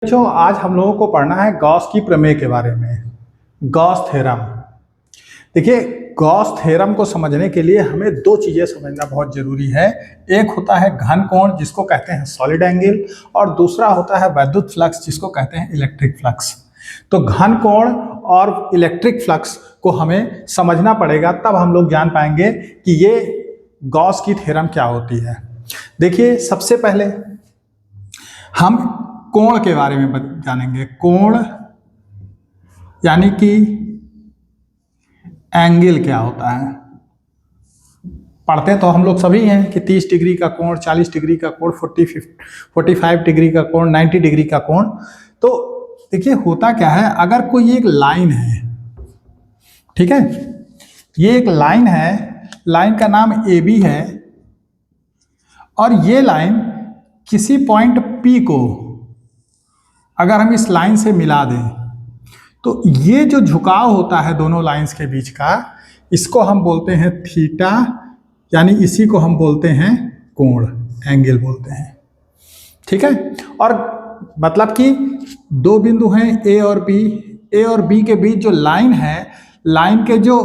बच्चों, आज हम लोगों को पढ़ना है गॉस की प्रमेय के बारे में। Gauss theorem. देखिए, गॉस थ्योरम को समझने के लिए हमें दो चीजें समझना बहुत जरूरी है। एक होता है घन कोण, जिसको कहते हैं सॉलिड एंगल, और दूसरा होता है वैद्युत फ्लक्स, जिसको कहते हैं इलेक्ट्रिक फ्लक्स। तो घन कोण और इलेक्ट्रिक फ्लक्स को हमें समझना पड़ेगा, तब हम लोग जान पाएंगे कि ये गॉस की थ्योरम क्या होती है। देखिए, सबसे पहले हम कोण के बारे में जानेंगे। कोण यानी कि एंगल क्या होता है। पढ़ते तो हम लोग सभी हैं कि 30 डिग्री का कोण, 40 डिग्री का कोण, 45 डिग्री का कोण, 90 डिग्री का कोण। तो देखिए, होता क्या है, अगर कोई एक लाइन है, ठीक है, ये एक लाइन है, लाइन का नाम ए बी है, और ये लाइन किसी पॉइंट P को अगर हम इस लाइन से मिला दें, तो ये जो झुकाव होता है दोनों लाइंस के बीच का, इसको हम बोलते हैं थीटा, यानी इसी को हम बोलते हैं कोण, एंगल बोलते हैं। ठीक है। और मतलब कि दो बिंदु हैं ए और बी, ए और बी के बीच जो लाइन है, लाइन के जो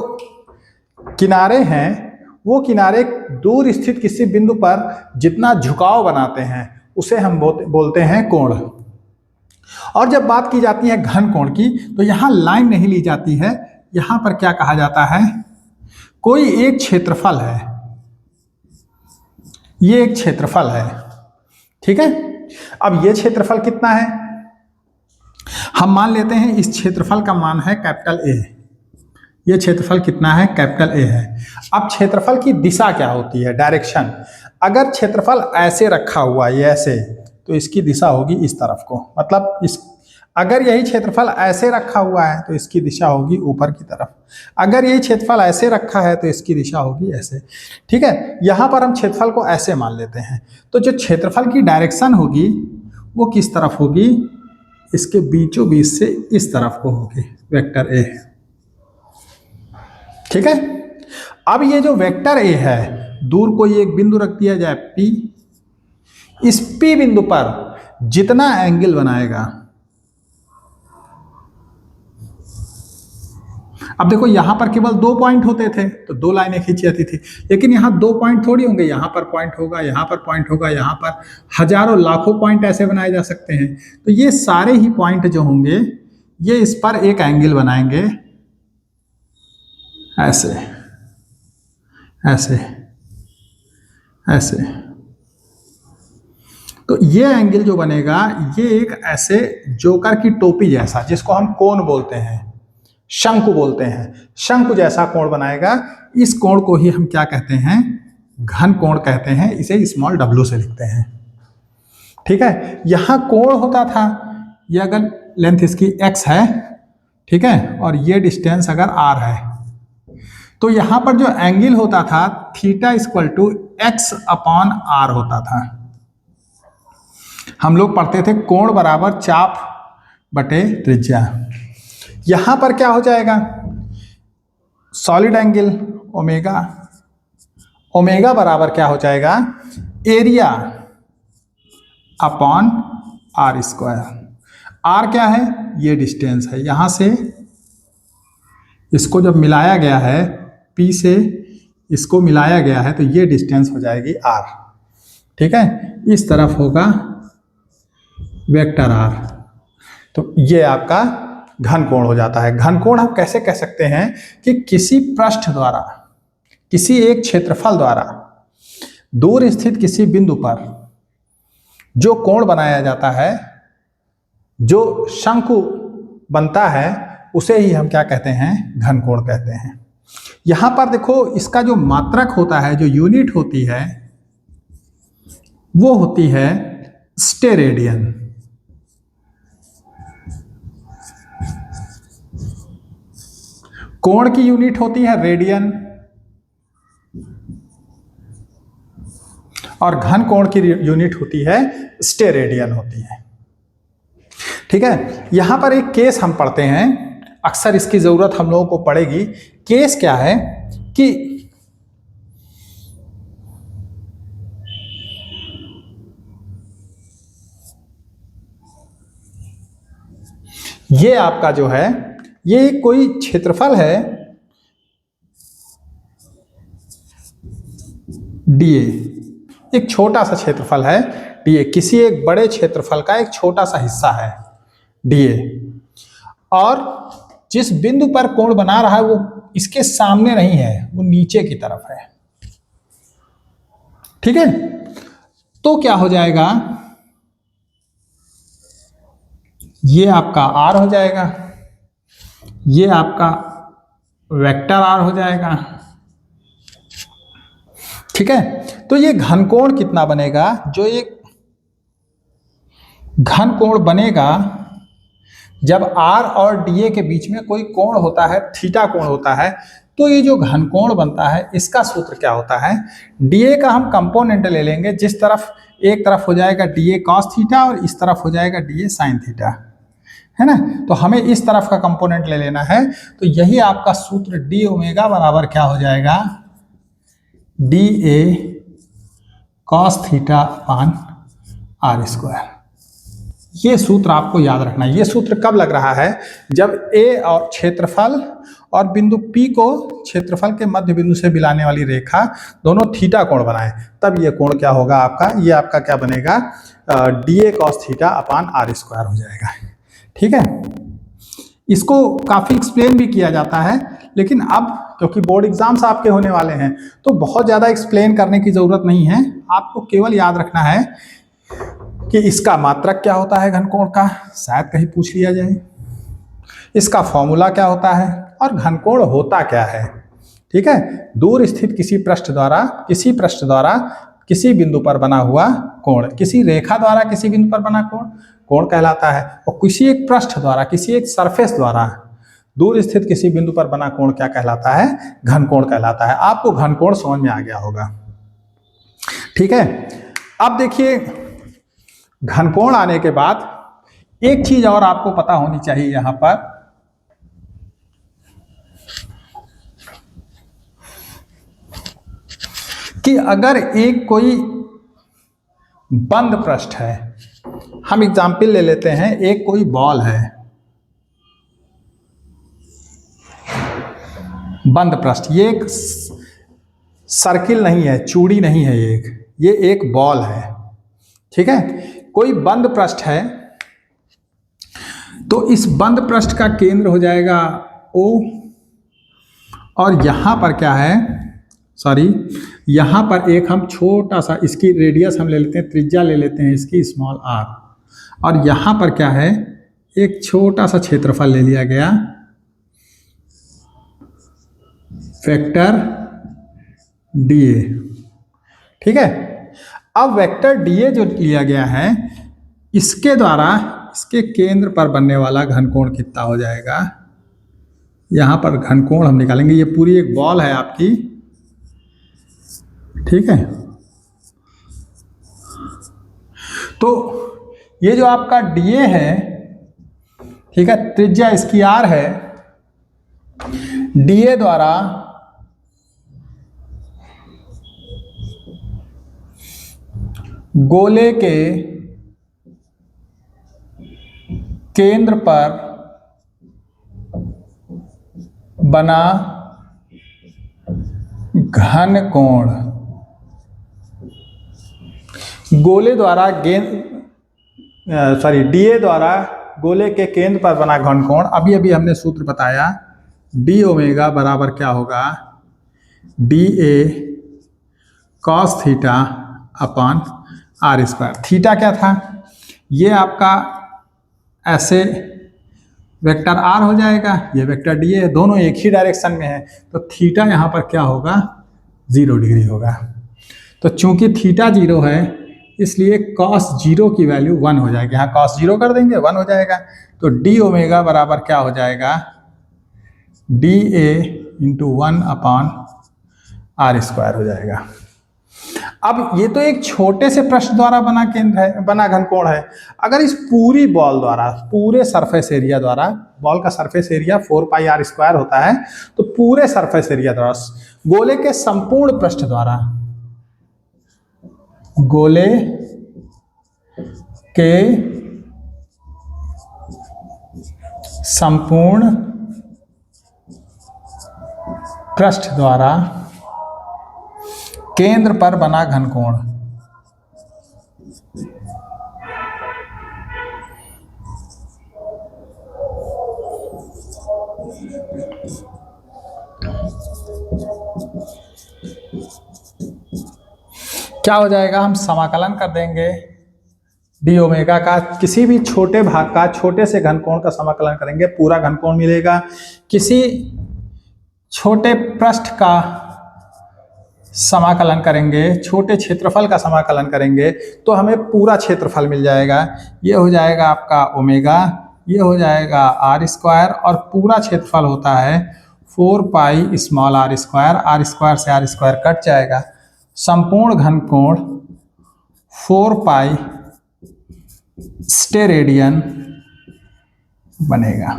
किनारे हैं, वो किनारे दूर स्थित किसी बिंदु पर जितना झुकाव बनाते हैं, उसे हम बोलते हैं कोण। और जब बात की जाती है घन कोण की, तो यहां लाइन नहीं ली जाती है, यहां पर क्या कहा जाता है, कोई एक क्षेत्रफल है, ये एक क्षेत्रफल है। ठीक है। अब ये क्षेत्रफल कितना है, हम मान लेते हैं इस क्षेत्रफल का मान है कैपिटल ए। ये क्षेत्रफल कितना है, कैपिटल ए है। अब क्षेत्रफल की दिशा क्या होती है, डायरेक्शन। अगर क्षेत्रफल ऐसे रखा हुआ है, ये ऐसे, तो इसकी दिशा होगी इस तरफ को, मतलब इस, अगर यही क्षेत्रफल ऐसे रखा हुआ है तो इसकी दिशा होगी ऊपर की तरफ। अगर यही क्षेत्रफल ऐसे रखा है तो इसकी दिशा होगी ऐसे। ठीक है। यहां पर हम क्षेत्रफल को ऐसे मान लेते हैं, तो जो क्षेत्रफल की डायरेक्शन होगी वो किस तरफ होगी, इसके बीचों बीच से इस तरफ को होगी, वेक्टर ए। ठीक है। अब ये जो वेक्टर ए है, दूर कोई एक बिंदु रख दिया जाए P, इस P बिंदु पर जितना एंगल बनाएगा, अब देखो यहां पर केवल दो पॉइंट होते थे तो दो लाइनें खींची जाती थी, लेकिन यहां दो पॉइंट थोड़ी होंगे, यहां पर पॉइंट होगा, यहां पर पॉइंट होगा, यहां पर हजारों लाखों पॉइंट ऐसे बनाए जा सकते हैं। तो ये सारे ही पॉइंट जो होंगे, ये इस पर एक एंगल बनाएंगे, ऐसे ऐसे ऐसे। तो ये एंगल जो बनेगा, ये एक ऐसे जोकर की टोपी जैसा, जिसको हम कोण बोलते हैं, शंकु बोलते हैं, शंकु जैसा कोण बनाएगा। इस कोण को ही हम क्या कहते हैं, घन कोण कहते हैं, इसे स्मॉल w से लिखते हैं। ठीक है। यहां कोण होता था, ये अगर लेंथ इसकी x है, ठीक है, और ये डिस्टेंस अगर r है, तो यहां पर जो एंगल होता था theta equal to x upon r होता था। हम लोग पढ़ते थे कोण बराबर चाप बटे त्रिज्या। यहां पर क्या हो जाएगा, सॉलिड एंगल ओमेगा, ओमेगा बराबर क्या हो जाएगा, area upon R square. R क्या है, ये डिस्टेंस है, यहां से इसको जब मिलाया गया है, पी से इसको मिलाया गया है, तो ये डिस्टेंस हो जाएगी आर। ठीक है। इस तरफ होगा वेक्टर आर। तो ये आपका घन कोण हो जाता है। घन कोण हम कैसे कह सकते हैं कि किसी पृष्ठ द्वारा, किसी एक क्षेत्रफल द्वारा दूर स्थित किसी बिंदु पर जो कोण बनाया जाता है, जो शंकु बनता है, उसे ही हम क्या कहते हैं, घन कोण कहते हैं। यहां पर देखो, इसका जो मात्रक होता है, जो यूनिट होती है, वो होती है स्टेरेडियन। कोण की यूनिट होती है रेडियन, और घन कोण की यूनिट होती है स्टेरेडियन होती है। ठीक है। यहां पर एक केस हम पढ़ते हैं, अक्सर इसकी जरूरत हम लोगों को पड़ेगी। केस क्या है कि ये आपका जो है ये कोई क्षेत्रफल है डीए, एक छोटा सा क्षेत्रफल है डीए, किसी एक बड़े क्षेत्रफल का एक छोटा सा हिस्सा है डीए, और जिस बिंदु पर कोण बना रहा है वो इसके सामने नहीं है, वो नीचे की तरफ है। ठीक है, तो क्या हो जाएगा, ये आपका आर हो जाएगा, ये आपका वेक्टर आर हो जाएगा। ठीक है, तो ये घनकोण कितना बनेगा, जो ये घनकोण बनेगा जब आर और डीए के बीच में कोई कोण होता है, थीटा कोण होता है, तो ये जो घनकोण बनता है इसका सूत्र क्या होता है, डीए का हम कंपोनेंट ले लेंगे, जिस तरफ एक तरफ हो जाएगा डीए कॉस थीटा और इस तरफ हो जाएगा डीए साइन थीटा, है ना। तो हमें इस तरफ का कंपोनेंट ले लेना है, तो यही आपका सूत्र डी ओमेगा बराबर क्या हो जाएगा, D A cos theta upon R square. ये सूत्र आपको याद रखना है। ये सूत्र कब लग रहा है, जब ए और क्षेत्रफल और बिंदु P को क्षेत्रफल के मध्य बिंदु से मिलाने वाली रेखा दोनों थीटा कोण बनाए, तब ये कोण क्या होगा आपका, ये आपका क्या बनेगा, D A cos theta upon R square हो जाएगा। ठीक है, इसको काफ़ी एक्सप्लेन भी किया जाता है, लेकिन अब क्योंकि बोर्ड एग्जाम्स आपके होने वाले हैं तो बहुत ज़्यादा एक्सप्लेन करने की ज़रूरत नहीं है, आपको केवल याद रखना है कि इसका मात्रक क्या होता है घनकोण का, शायद कहीं पूछ लिया जाए, इसका फॉर्मूला क्या होता है और घनकोण होता क्या है। ठीक है, दूर स्थित किसी पृष्ठ द्वारा किसी बिंदु पर बना हुआ कोण, किसी रेखा द्वारा किसी बिंदु पर बना कोण कोण कहलाता है, और किसी एक पृष्ठ द्वारा किसी एक सरफेस द्वारा दूर स्थित किसी बिंदु पर बना कोण क्या कहलाता है, घनकोण कहलाता है। आपको घनकोण समझ में आ गया होगा। ठीक है, अब देखिए घनकोण आने के बाद एक चीज और आपको पता होनी चाहिए यहां पर, कि अगर एक कोई बंद पृष्ठ है, हम एग्जाम्पल ले लेते हैं, एक कोई बॉल है, बंद पृष्ठ, ये एक सर्किल नहीं है, चूड़ी नहीं है, ये एक बॉल है। ठीक है, कोई बंद पृष्ठ है, तो इस बंद पृष्ठ का केंद्र हो जाएगा O, और यहां पर क्या है, यहां पर एक हम छोटा सा, इसकी रेडियस हम ले लेते हैं, त्रिज्या ले लेते हैं इसकी स्मॉल r, और यहां पर क्या है, एक छोटा सा क्षेत्रफल ले लिया गया, वेक्टर dA। ठीक है, अब वेक्टर dA जो लिया गया है, इसके द्वारा इसके केंद्र पर बनने वाला घनकोण कितना हो जाएगा, यहां पर घनकोण हम निकालेंगे, ये पूरी एक बॉल है आपकी। ठीक है, तो ये जो आपका dA है, ठीक है, त्रिज्या इसकी r है, dA द्वारा गोले के केंद्र पर बना घनकोण, गोले द्वारा डीए द्वारा गोले के केंद्र पर बना घनकोण, अभी हमने सूत्र बताया, डी ओमेगा बराबर क्या होगा, D A cos theta upon R square. Theta क्या था, ये आपका ऐसे वेक्टर आर हो जाएगा, ये वेक्टर डी है, दोनों एक ही डायरेक्शन में है, तो थीटा यहाँ पर क्या होगा, 0 डिग्री होगा। तो चूंकि थीटा 0 है, इसलिए cos 0 की वैल्यू 1 हो जाएगी, यहाँ cos 0 कर देंगे 1 हो जाएगा, तो डी ओमेगा बराबर क्या हो जाएगा, D A into 1 upon R square हो जाएगा। अब ये तो एक छोटे से पृष्ठ द्वारा बना केंद्र है, बना घनकोण है। अगर इस पूरी बॉल द्वारा, पूरे सरफेस एरिया द्वारा, बॉल का surface area 4 pi R square होता है, तो पूरे सरफेस एरिया द्वारा, गोले के संपूर्ण पृष्ठ द्वारा, गोले के संपूर्ण पृष्ठ द्वारा केंद्र पर बना घनकोण। क्या हो जाएगा, हम समाकलन कर देंगे डी ओमेगा का, किसी भी छोटे भाग का, छोटे से घनकोण का समाकलन करेंगे, पूरा घनकोण मिलेगा। किसी छोटे पृष्ठ का समाकलन करेंगे, छोटे क्षेत्रफल का समाकलन करेंगे तो हमें पूरा क्षेत्रफल मिल जाएगा। ये हो जाएगा आपका ओमेगा, ये हो जाएगा आर स्क्वायर, और पूरा क्षेत्रफल होता है 4 pi small R square. R square से आर स्क्वायर कट जाएगा। संपूर्ण घनकोण 4 पाई स्टेरेडियन बनेगा।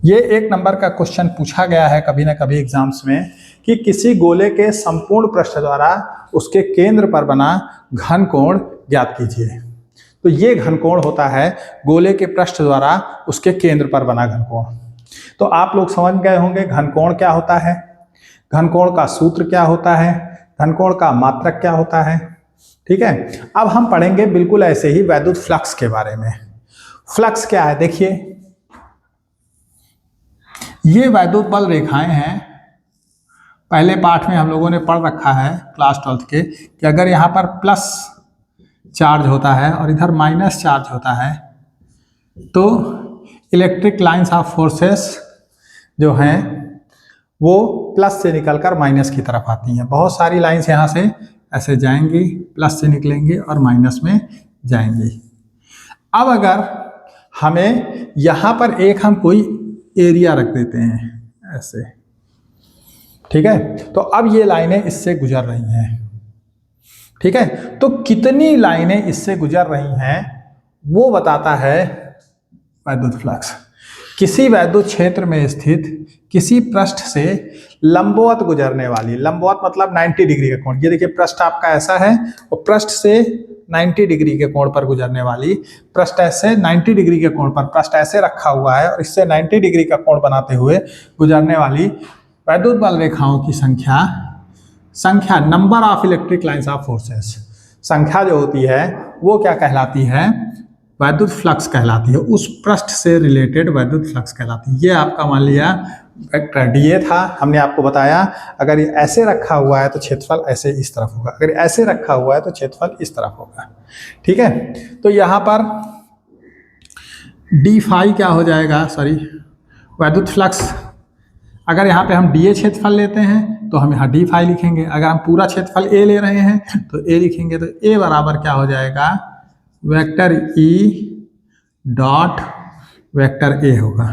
ये एक नंबर का क्वेश्चन पूछा गया है कभी ना कभी एग्जाम्स में कि किसी गोले के संपूर्ण पृष्ठ द्वारा उसके केंद्र पर बना घनकोण ज्ञात कीजिए। तो ये घनकोण होता है गोले के पृष्ठ द्वारा उसके केंद्र पर बना घनकोण। तो आप लोग समझ गए होंगे घनकोण क्या होता है, घनकोण का सूत्र क्या होता है, घनकोण का मात्रक क्या होता है। ठीक है, अब हम पढ़ेंगे बिल्कुल ऐसे ही वैद्युत फ्लक्स के बारे में। फ्लक्स क्या है, देखिए ये वैद्युत बल रेखाएं हैं। पहले पाठ में हम लोगों ने पढ़ रखा है क्लास 12 के कि अगर यहाँ पर प्लस चार्ज होता है और इधर माइनस चार्ज होता है तो इलेक्ट्रिक लाइंस ऑफ फोर्सेस जो हैं वो प्लस से निकलकर माइनस की तरफ आती हैं। बहुत सारी लाइंस यहाँ से ऐसे जाएंगी, प्लस से निकलेंगी और माइनस में जाएंगी। अब अगर हमें यहाँ पर एक हम कोई एरिया रख देते हैं ऐसे, ठीक है, तो अब ये लाइनें इससे गुजर रही हैं। ठीक है, तो कितनी लाइनें इससे गुजर रही हैं वो बताता है वैद्युत फ्लक्स। किसी वैद्युत क्षेत्र में स्थित किसी पृष्ठ से लंबवत गुजरने वाली, लंबवत मतलब 90 डिग्री का कोण, ये देखिए पृष्ठ आपका ऐसा है और पृष्ठ से 90 डिग्री के कोण पर गुजरने वाली, पृष्ठ ऐसे 90 डिग्री के कोण पर, पृष्ठ ऐसे रखा हुआ है और इससे 90 डिग्री का कोण बनाते हुए गुजरने वाली वैद्युत बल रेखाओं की संख्या number of electric lines of forces, संख्या जो होती है वो क्या कहलाती है, वैद्युत फ्लक्स कहलाती है। उस पृष्ठ से रिलेटेड वैद्युत फ्लक्स कहलाती है। ये आपका मान लिया वेक्टर डीए था, हमने आपको बताया अगर ये ऐसे रखा हुआ है तो क्षेत्रफल ऐसे इस तरफ होगा, अगर ऐसे रखा हुआ है तो क्षेत्रफल इस तरफ होगा। ठीक है, तो यहाँ पर डी फाई क्या हो जाएगा, सॉरी वैद्युत फ्लक्स, अगर यहाँ पे हम डीए क्षेत्रफल लेते हैं तो हम यहाँ डी फाई लिखेंगे, अगर हम पूरा क्षेत्रफल ए ले रहे हैं तो ए लिखेंगे। तो ए बराबर क्या हो जाएगा, vector E dot vector A होगा।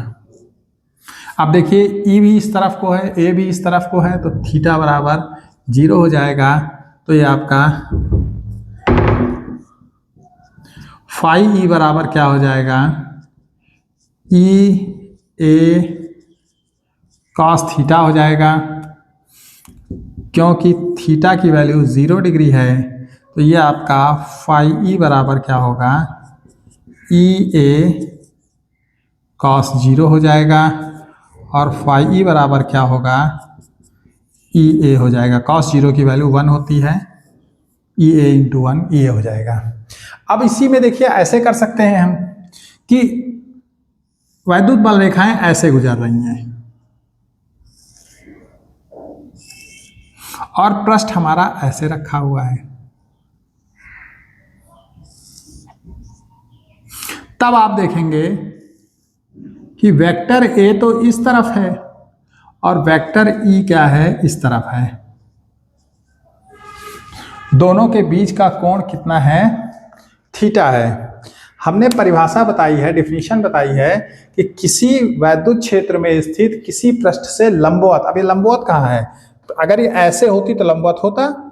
अब देखिए ई भी इस तरफ को है, ए भी इस तरफ को है, तो थीटा बराबर 0 हो जाएगा। तो ये आपका फाई ई बराबर क्या हो जाएगा, ई ए कॉस थीटा हो जाएगा। क्योंकि थीटा की वैल्यू 0 डिग्री है तो ये आपका फाई ई बराबर क्या होगा, ई ए कॉस 0 हो जाएगा और फाई ई बराबर क्या होगा, ई ए हो जाएगा। कॉस 0 की वैल्यू 1 होती है, ई ए इंटू 1 ई ए हो जाएगा। अब इसी में देखिए ऐसे कर सकते हैं हम कि वैद्युत बल रेखाएं ऐसे गुजर रही हैं और पृष्ठ हमारा ऐसे रखा हुआ है। तब आप देखेंगे कि वेक्टर ए तो इस तरफ है और वेक्टर ई क्या है, इस तरफ है। दोनों के बीच का कोण कितना है, थीटा है। हमने परिभाषा बताई है, डेफिनेशन बताई है कि किसी वैद्युत क्षेत्र में स्थित किसी पृष्ठ से लंबवत, अब ये लंबवत कहाँ है, अगर ये ऐसे होती तो लंबवत होता,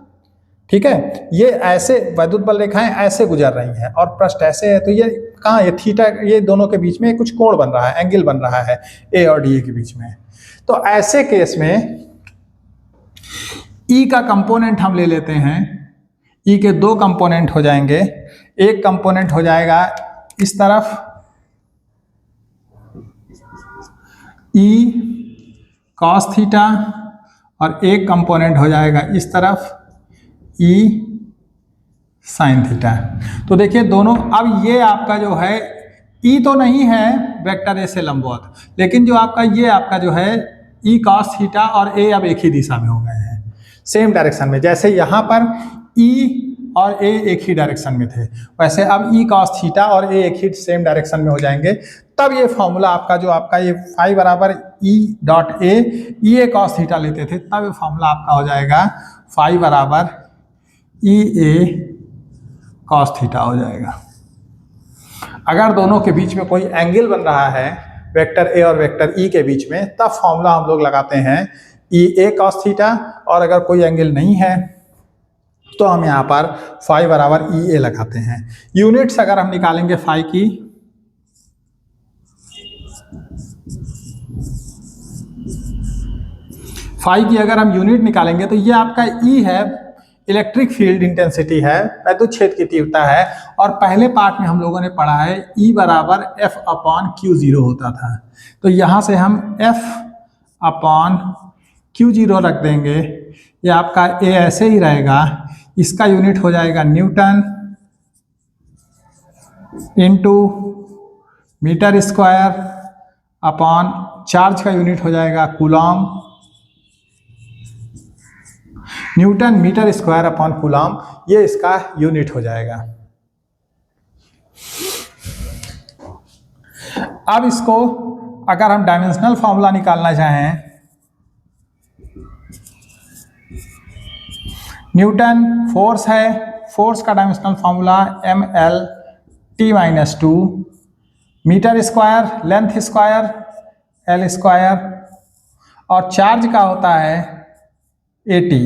ठीक है, ये ऐसे वैद्युत बल रेखाएं ऐसे गुजर रही हैं और पृष्ठ ऐसे है, तो ये कहाँ, ये थीटा, ये दोनों के बीच में कुछ कोण बन रहा है, एंगल बन रहा है ए और डी ए के बीच में। तो ऐसे केस में ई का कंपोनेंट हम ले लेते हैं, ई के 2 कंपोनेंट हो जाएंगे। एक कंपोनेंट हो जाएगा इस तरफ ई कॉस थीटा और एक कंपोनेंट हो जाएगा इस तरफ ई साइन थीटा। तो देखिए दोनों, अब ये आपका जो है ई तो नहीं है वेक्टर ए से लंबवत, लेकिन जो आपका ये आपका जो है ई कॉस थीटा और ए अब एक ही दिशा में हो गए हैं, सेम डायरेक्शन में। जैसे यहाँ पर ई और ए एक ही डायरेक्शन में थे, वैसे अब ई कॉस थीटा और ए एक ही सेम डायरेक्शन में हो जाएंगे। तब ये फॉर्मूला आपका जो आपका ये फाई बराबर E dot A cos theta लेते थे, तब ये फॉर्मूला आपका हो जाएगा फाई बराबर ई ए कॉस थीटा हो जाएगा। अगर दोनों के बीच में कोई एंगल बन रहा है वेक्टर ए और वेक्टर ई के बीच में, तब फॉर्मूला हम लोग लगाते हैं ई ए कॉस थीटा, और अगर कोई एंगल नहीं है तो हम यहाँ पर फाई बराबर ई ए लगाते हैं। यूनिट्स अगर हम निकालेंगे फाई की, अगर हम यूनिट निकालेंगे तो ये आपका ई है, इलेक्ट्रिक फील्ड इंटेंसिटी है, वैद्युत क्षेत्र की तीव्रता है। और पहले पार्ट में हम लोगों ने पढ़ा है ई बराबर एफ अपॉन क्यू जीरो होता था, तो यहाँ से हम एफ अपॉन क्यू जीरो रख देंगे। ये आपका ए ऐसे ही रहेगा, इसका यूनिट हो जाएगा newton into metre square upon charge का यूनिट हो जाएगा coulomb, newton metre square upon coulomb, ये इसका यूनिट हो जाएगा। अब इसको अगर हम डायमेंशनल फॉर्मूला निकालना चाहें, न्यूटन फोर्स है, फोर्स का dimensional formula M L T minus two, metre square length square L square, और चार्ज का होता है ए टी।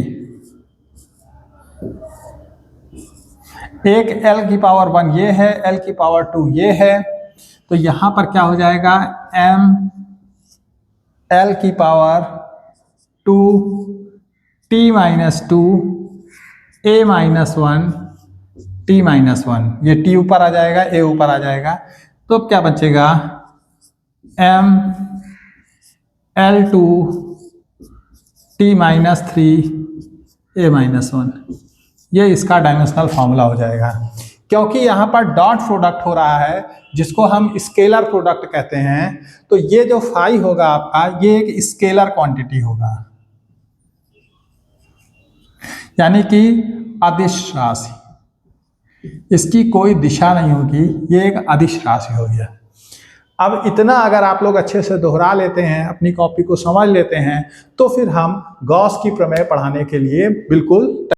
एक एल की पावर 1 ये है, एल की पावर 2 ये है, तो यहाँ पर क्या हो जाएगा एम एल की पावर 2 टी माइनस 2 ए माइनस 1 टी माइनस 1, ये टी ऊपर आ जाएगा, ए ऊपर आ जाएगा, तो अब क्या बचेगा एम एल 2 टी माइनस 3 ए माइनस 1, ये इसका डायमेंशनल फॉर्मूला हो जाएगा। क्योंकि यहाँ पर डॉट प्रोडक्ट हो रहा है जिसको हम स्केलर प्रोडक्ट कहते हैं, तो ये जो फाई होगा आपका, ये एक स्केलर क्वांटिटी होगा, यानी कि अदिश राशि, इसकी कोई दिशा नहीं होगी, ये एक अदिश राशि हो गया। अब इतना अगर आप लोग अच्छे से दोहरा लेते हैं, अपनी कॉपी को समझ लेते हैं, तो फिर हम गॉस की प्रमेय पढ़ाने के लिए बिल्कुल